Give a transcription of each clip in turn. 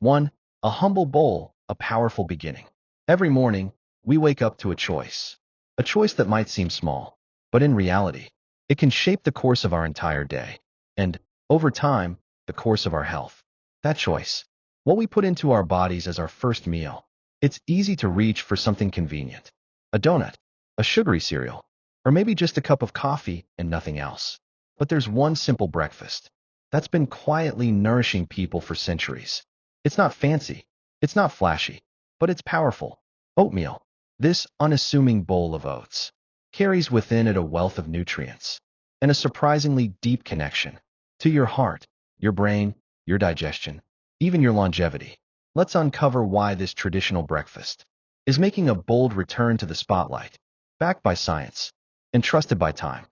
1. A humble bowl, a powerful beginning. Every morning, we wake up to a choice. A choice that might seem small, but in reality, it can shape the course of our entire day. And, over time, the course of our health. That choice. What we put into our bodies as our first meal. It's easy to reach for something convenient. A donut, a sugary cereal, or maybe just a cup of coffee and nothing else. But there's one simple breakfast that's been quietly nourishing people for centuries. It's not fancy, it's not flashy, but it's powerful. Oatmeal. This unassuming bowl of oats carries within it a wealth of nutrients and a surprisingly deep connection to your heart, your brain, your digestion, even your longevity. Let's uncover why this traditional breakfast is making a bold return to the spotlight, backed by science and trusted by time.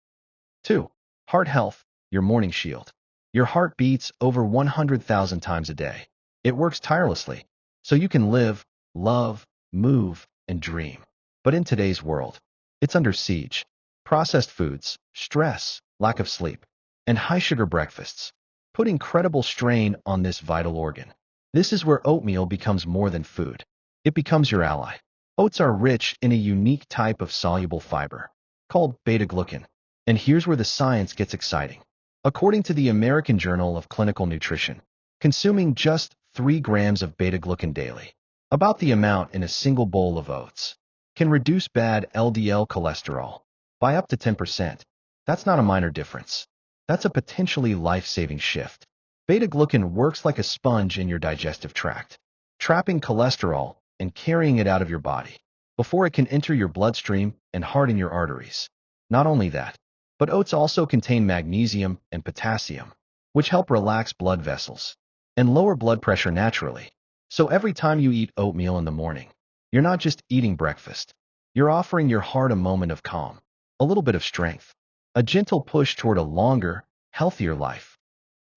2. Heart health, your morning shield. Your heart beats over 100,000 times a day. It works tirelessly, so you can live, love, move, and dream. But in today's world, it's under siege. Processed foods, stress, lack of sleep, and high-sugar breakfasts put incredible strain on this vital organ. This is where oatmeal becomes more than food. It becomes your ally. Oats are rich in a unique type of soluble fiber called beta-glucan. And here's where the science gets exciting. According to the American Journal of Clinical Nutrition, consuming just 3 grams of beta-glucan daily, about the amount in a single bowl of oats, can reduce bad LDL cholesterol by up to 10%. That's not a minor difference. That's a potentially life-saving shift. Beta-glucan works like a sponge in your digestive tract, trapping cholesterol and carrying it out of your body before it can enter your bloodstream and harden your arteries. Not only that, but oats also contain magnesium and potassium, which help relax blood vessels and lower blood pressure naturally. So every time you eat oatmeal in the morning, you're not just eating breakfast. You're offering your heart a moment of calm, a little bit of strength, a gentle push toward a longer, healthier life.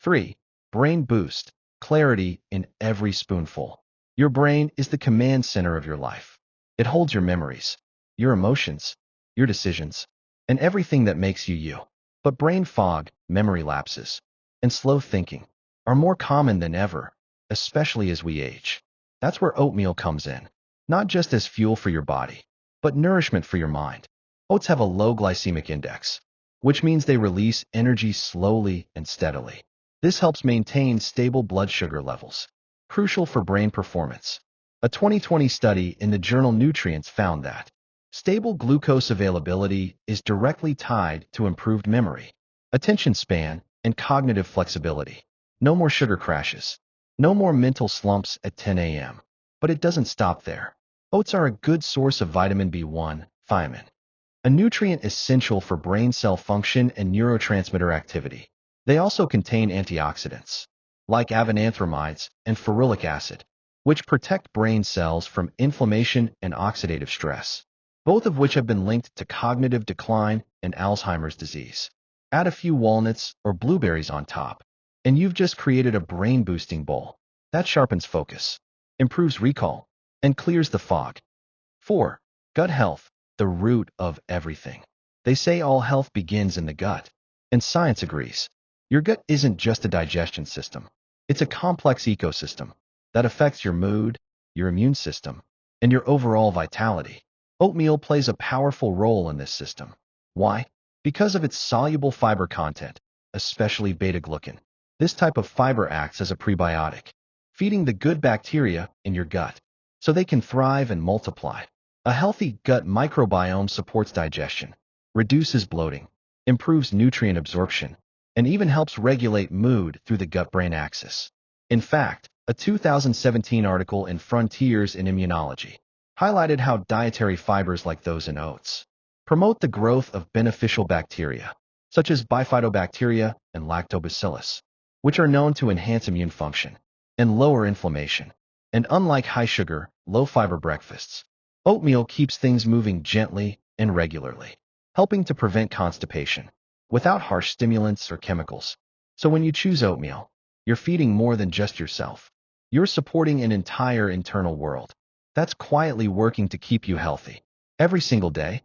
3. Brain boost, clarity in every spoonful. Your brain is the command center of your life. It holds your memories, your emotions, your decisions, and everything that makes you you. But brain fog, memory lapses, and slow thinking are more common than ever, especially as we age. That's where oatmeal comes in, not just as fuel for your body, but nourishment for your mind. Oats have a low glycemic index, which means they release energy slowly and steadily. This helps maintain stable blood sugar levels, crucial for brain performance. A 2020 study in the journal Nutrients found that stable glucose availability is directly tied to improved memory, attention span, and cognitive flexibility. No more sugar crashes. No more mental slumps at 10 a.m. But it doesn't stop there. Oats are a good source of vitamin B1, thiamine, a nutrient essential for brain cell function and neurotransmitter activity. They also contain antioxidants, like avenanthramides and ferulic acid, which protect brain cells from inflammation and oxidative stress, both of which have been linked to cognitive decline and Alzheimer's disease. Add a few walnuts or blueberries on top, and you've just created a brain-boosting bowl that sharpens focus, improves recall, and clears the fog. 4. Gut health, the root of everything. They say all health begins in the gut, and science agrees. Your gut isn't just a digestion system. It's a complex ecosystem that affects your mood, your immune system, and your overall vitality. Oatmeal plays a powerful role in this system. Why? Because of its soluble fiber content, especially beta-glucan. This type of fiber acts as a prebiotic, feeding the good bacteria in your gut so they can thrive and multiply. A healthy gut microbiome supports digestion, reduces bloating, improves nutrient absorption, and even helps regulate mood through the gut-brain axis. In fact, a 2017 article in Frontiers in Immunology highlighted how dietary fibers like those in oats promote the growth of beneficial bacteria, such as bifidobacteria and lactobacillus, which are known to enhance immune function and lower inflammation. And unlike high-sugar, low-fiber breakfasts, oatmeal keeps things moving gently and regularly, helping to prevent constipation without harsh stimulants or chemicals. So when you choose oatmeal, you're feeding more than just yourself. You're supporting an entire internal world that's quietly working to keep you healthy every single day.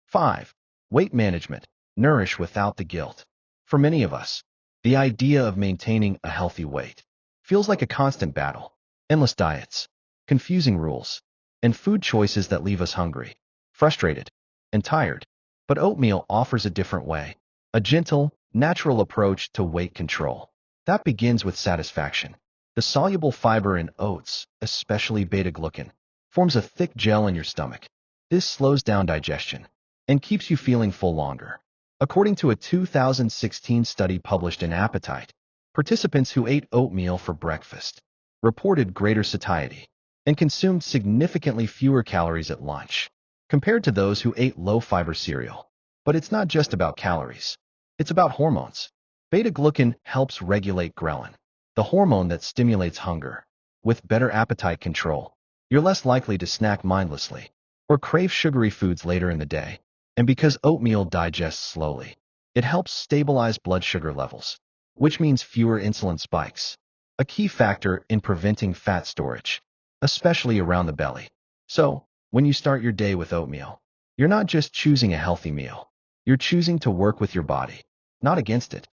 5. Weight management. Nourish without the guilt. For many of us, the idea of maintaining a healthy weight feels like a constant battle. Endless diets, confusing rules, and food choices that leave us hungry, frustrated, and tired. But oatmeal offers a different way, a gentle, natural approach to weight control. That begins with satisfaction. The soluble fiber in oats, especially beta-glucan, forms a thick gel in your stomach. This slows down digestion and keeps you feeling full longer. According to a 2016 study published in Appetite, participants who ate oatmeal for breakfast reported greater satiety and consumed significantly fewer calories at lunch compared to those who ate low-fiber cereal. But it's not just about calories. It's about hormones. Beta-glucan helps regulate ghrelin, the hormone that stimulates hunger. With better appetite control, you're less likely to snack mindlessly or crave sugary foods later in the day. And because oatmeal digests slowly, it helps stabilize blood sugar levels, which means fewer insulin spikes, a key factor in preventing fat storage, especially around the belly. So, when you start your day with oatmeal, you're not just choosing a healthy meal. You're choosing to work with your body, not against it.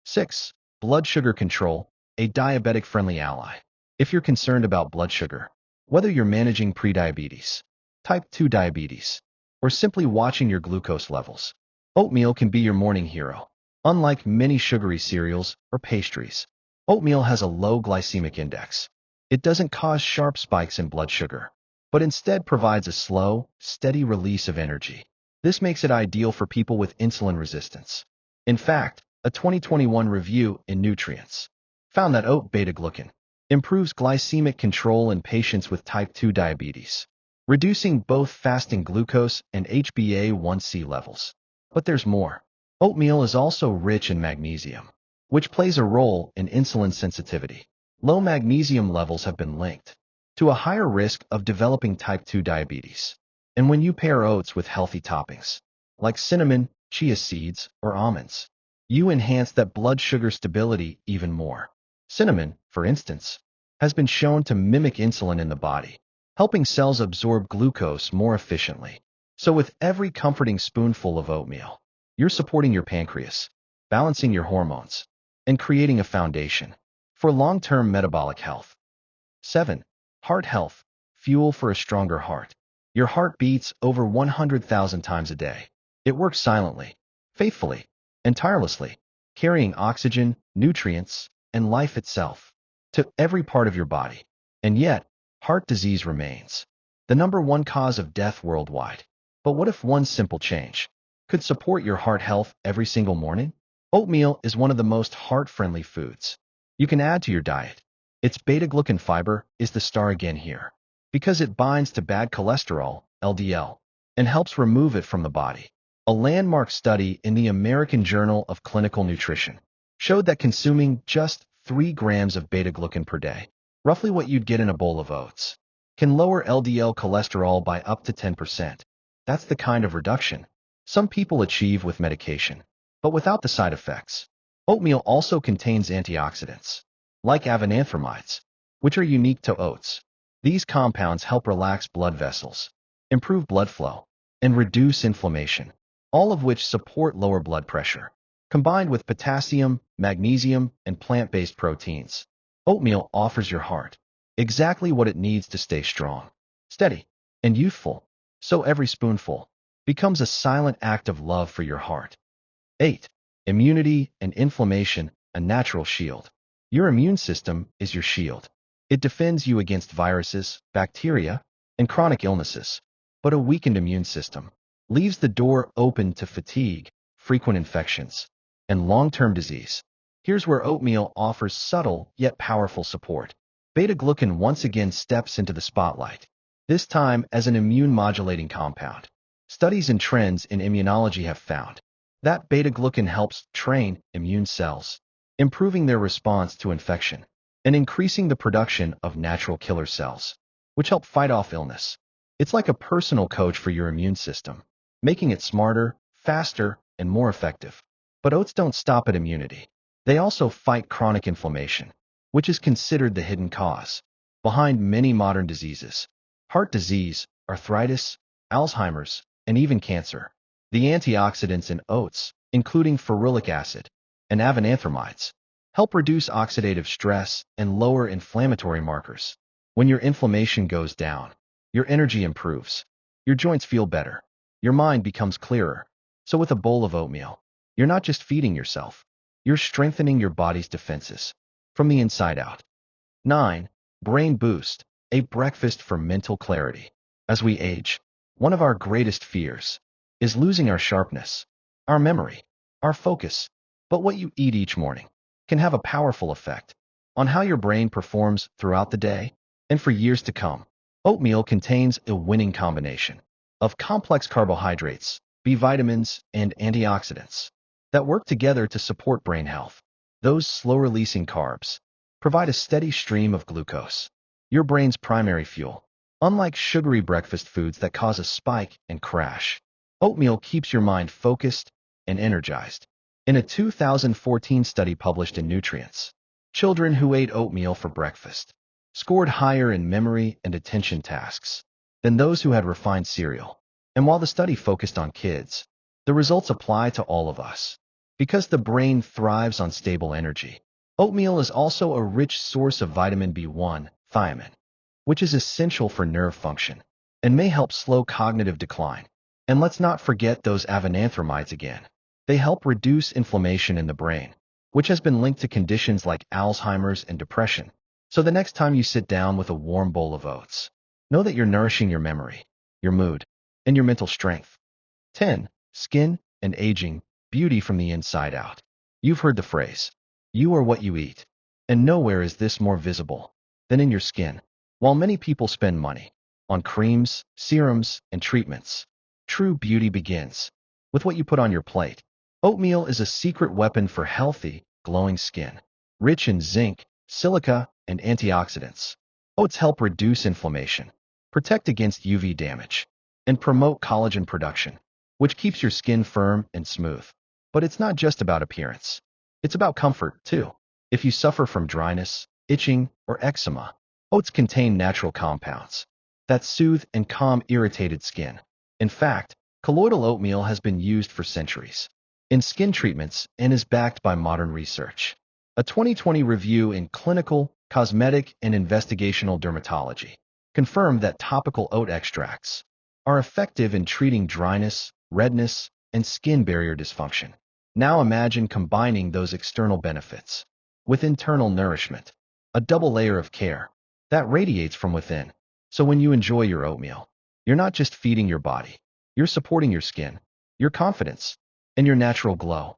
6. Blood sugar control, a diabetic-friendly ally. If you're concerned about blood sugar, whether you're managing prediabetes, type 2 diabetes, or simply watching your glucose levels, oatmeal can be your morning hero. Unlike many sugary cereals or pastries, oatmeal has a low glycemic index. It doesn't cause sharp spikes in blood sugar, but instead provides a slow, steady release of energy. This makes it ideal for people with insulin resistance. In fact, a 2021 review in Nutrients found that oat beta-glucan improves glycemic control in patients with type 2 diabetes, reducing both fasting glucose and HbA1c levels. But there's more. Oatmeal is also rich in magnesium, which plays a role in insulin sensitivity. Low magnesium levels have been linked to a higher risk of developing type 2 diabetes. And when you pair oats with healthy toppings, like cinnamon, chia seeds, or almonds, you enhance that blood sugar stability even more. Cinnamon, for instance, has been shown to mimic insulin in the body, helping cells absorb glucose more efficiently. So with every comforting spoonful of oatmeal, you're supporting your pancreas, balancing your hormones, and creating a foundation for long-term metabolic health. 7. Heart health, fuel for a stronger heart. Your heart beats over 100,000 times a day. It works silently, faithfully, and tirelessly, carrying oxygen, nutrients, and life itself to every part of your body. And yet, heart disease remains the #1 cause of death worldwide. But what if one simple change could support your heart health every single morning? Oatmeal is one of the most heart-friendly foods you can add to your diet. Its beta-glucan fiber is the star again here, because it binds to bad cholesterol, LDL, and helps remove it from the body. A landmark study in the American Journal of Clinical Nutrition showed that consuming just 3 grams of beta-glucan per day, roughly what you'd get in a bowl of oats, can lower LDL cholesterol by up to 10%. That's the kind of reduction some people achieve with medication, but without the side effects. Oatmeal also contains antioxidants, like avenanthramides, which are unique to oats. These compounds help relax blood vessels, improve blood flow, and reduce inflammation, all of which support lower blood pressure. Combined with potassium, magnesium, and plant-based proteins, oatmeal offers your heart exactly what it needs to stay strong, steady, and youthful. So every spoonful becomes a silent act of love for your heart. 8. Immunity and inflammation, a natural shield. Your immune system is your shield. It defends you against viruses, bacteria, and chronic illnesses. But a weakened immune system leaves the door open to fatigue, frequent infections, and long-term disease. Here's where oatmeal offers subtle yet powerful support. Beta-glucan once again steps into the spotlight, this time as an immune-modulating compound. Studies and trends in immunology have found that beta-glucan helps train immune cells, improving their response to infection and increasing the production of natural killer cells, which help fight off illness. It's like a personal coach for your immune system, making it smarter, faster, and more effective. But oats don't stop at immunity. They also fight chronic inflammation, which is considered the hidden cause behind many modern diseases: heart disease, arthritis, Alzheimer's, and even cancer. The antioxidants in oats, including ferulic acid and avenanthramides, help reduce oxidative stress and lower inflammatory markers. When your inflammation goes down, your energy improves, your joints feel better, your mind becomes clearer. So with a bowl of oatmeal, you're not just feeding yourself, you're strengthening your body's defenses from the inside out. 9. Brain Boost, a breakfast for mental clarity. As we age, one of our greatest fears is losing our sharpness, our memory, our focus. But what you eat each morning can have a powerful effect on how your brain performs throughout the day and for years to come. Oatmeal contains a winning combination of complex carbohydrates, B vitamins, and antioxidants that work together to support brain health. Those slow-releasing carbs provide a steady stream of glucose, your brain's primary fuel. Unlike sugary breakfast foods that cause a spike and crash, oatmeal keeps your mind focused and energized. In a 2014 study published in Nutrients, children who ate oatmeal for breakfast scored higher in memory and attention tasks than those who had refined cereal. And while the study focused on kids, the results apply to all of us. Because the brain thrives on stable energy, oatmeal is also a rich source of vitamin B1, thiamine, which is essential for nerve function and may help slow cognitive decline. And let's not forget those avenanthramides again. They help reduce inflammation in the brain, which has been linked to conditions like Alzheimer's and depression. So the next time you sit down with a warm bowl of oats, know that you're nourishing your memory, your mood, and your mental strength. 10. Skin and aging, beauty from the inside out. You've heard the phrase, you are what you eat. And nowhere is this more visible than in your skin. While many people spend money on creams, serums, and treatments, true beauty begins with what you put on your plate. Oatmeal is a secret weapon for healthy, glowing skin. Rich in zinc, silica, and antioxidants, oats help reduce inflammation, protect against UV damage, and promote collagen production, which keeps your skin firm and smooth. But it's not just about appearance. It's about comfort, too. If you suffer from dryness, itching, or eczema, oats contain natural compounds that soothe and calm irritated skin. In fact, colloidal oatmeal has been used for centuries in skin treatments and is backed by modern research. A 2020 review in Clinical, Cosmetic, and Investigational Dermatology confirmed that topical oat extracts are effective in treating dryness, redness, and skin barrier dysfunction. Now imagine combining those external benefits with internal nourishment, a double layer of care that radiates from within. So when you enjoy your oatmeal, you're not just feeding your body, you're supporting your skin, your confidence, and your natural glow.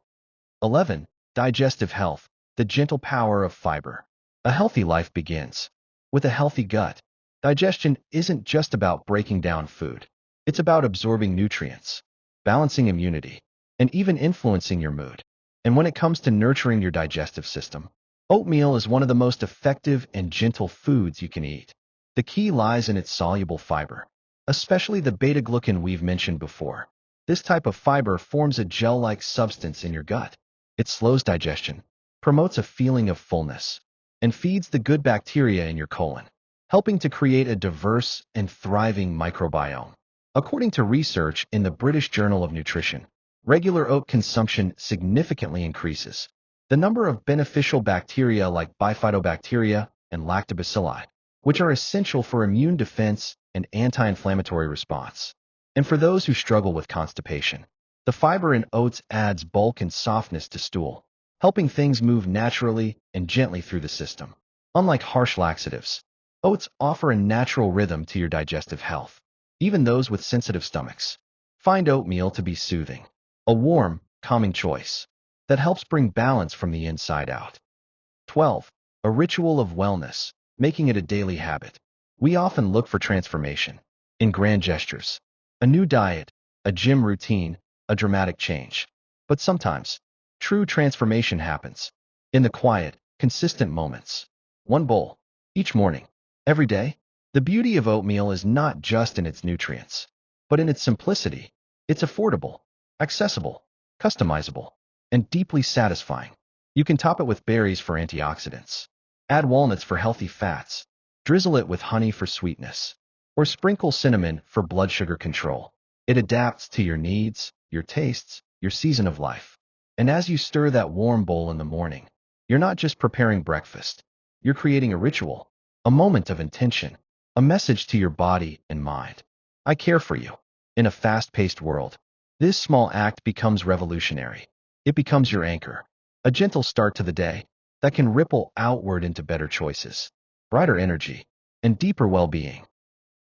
11. Digestive health, the gentle power of fiber. A healthy life begins with a healthy gut. Digestion isn't just about breaking down food. It's about absorbing nutrients, balancing immunity, and even influencing your mood. And when it comes to nurturing your digestive system, oatmeal is one of the most effective and gentle foods you can eat. The key lies in its soluble fiber, especially the beta-glucan we've mentioned before. This type of fiber forms a gel-like substance in your gut. It slows digestion, promotes a feeling of fullness, and feeds the good bacteria in your colon, helping to create a diverse and thriving microbiome. According to research in the British Journal of Nutrition, regular oat consumption significantly increases the number of beneficial bacteria like bifidobacteria and lactobacilli, which are essential for immune defense and anti-inflammatory response. And for those who struggle with constipation, the fiber in oats adds bulk and softness to stool, helping things move naturally and gently through the system. Unlike harsh laxatives, oats offer a natural rhythm to your digestive health. Even those with sensitive stomachs find oatmeal to be soothing, a warm, calming choice that helps bring balance from the inside out. 12. A ritual of wellness, making it a daily habit. We often look for transformation in grand gestures, a new diet, a gym routine, a dramatic change. But sometimes, true transformation happens in the quiet, consistent moments. One bowl, each morning, every day. The beauty of oatmeal is not just in its nutrients, but in its simplicity. It's affordable, accessible, customizable, and deeply satisfying. You can top it with berries for antioxidants, add walnuts for healthy fats, drizzle it with honey for sweetness, or sprinkle cinnamon for blood sugar control. It adapts to your needs, your tastes, your season of life. And as you stir that warm bowl in the morning, you're not just preparing breakfast. You're creating a ritual, a moment of intention, a message to your body and mind. I care for you. In a fast-paced world, this small act becomes revolutionary. It becomes your anchor, a gentle start to the day that can ripple outward into better choices, brighter energy, and deeper well-being.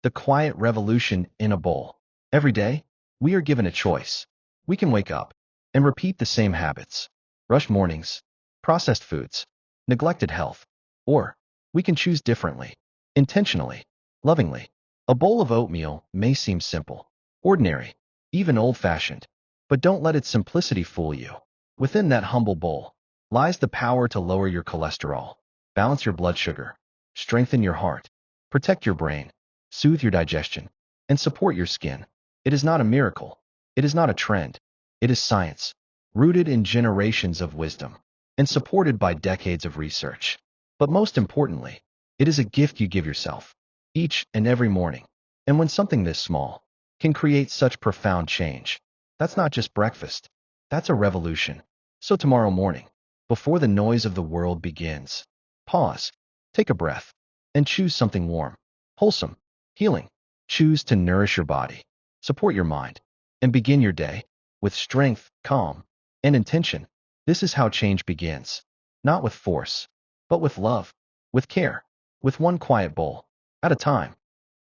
The quiet revolution in a bowl. Every day, we are given a choice. We can wake up and repeat the same habits. Rush mornings, processed foods, neglected health. Or, we can choose differently, intentionally, lovingly. A bowl of oatmeal may seem simple, ordinary, even old-fashioned, but don't let its simplicity fool you. Within that humble bowl lies the power to lower your cholesterol, balance your blood sugar, strengthen your heart, protect your brain, soothe your digestion, and support your skin. It is not a miracle. It is not a trend. It is science, rooted in generations of wisdom and supported by decades of research. But most importantly, it is a gift you give yourself each and every morning. And when something this small can create such profound change, that's not just breakfast. That's a revolution. So tomorrow morning, before the noise of the world begins, pause, take a breath, and choose something warm, wholesome, healing. Choose to nourish your body, support your mind, and begin your day with strength, calm, and intention. This is how change begins. Not with force, but with love, with care, with one quiet bowl at a time.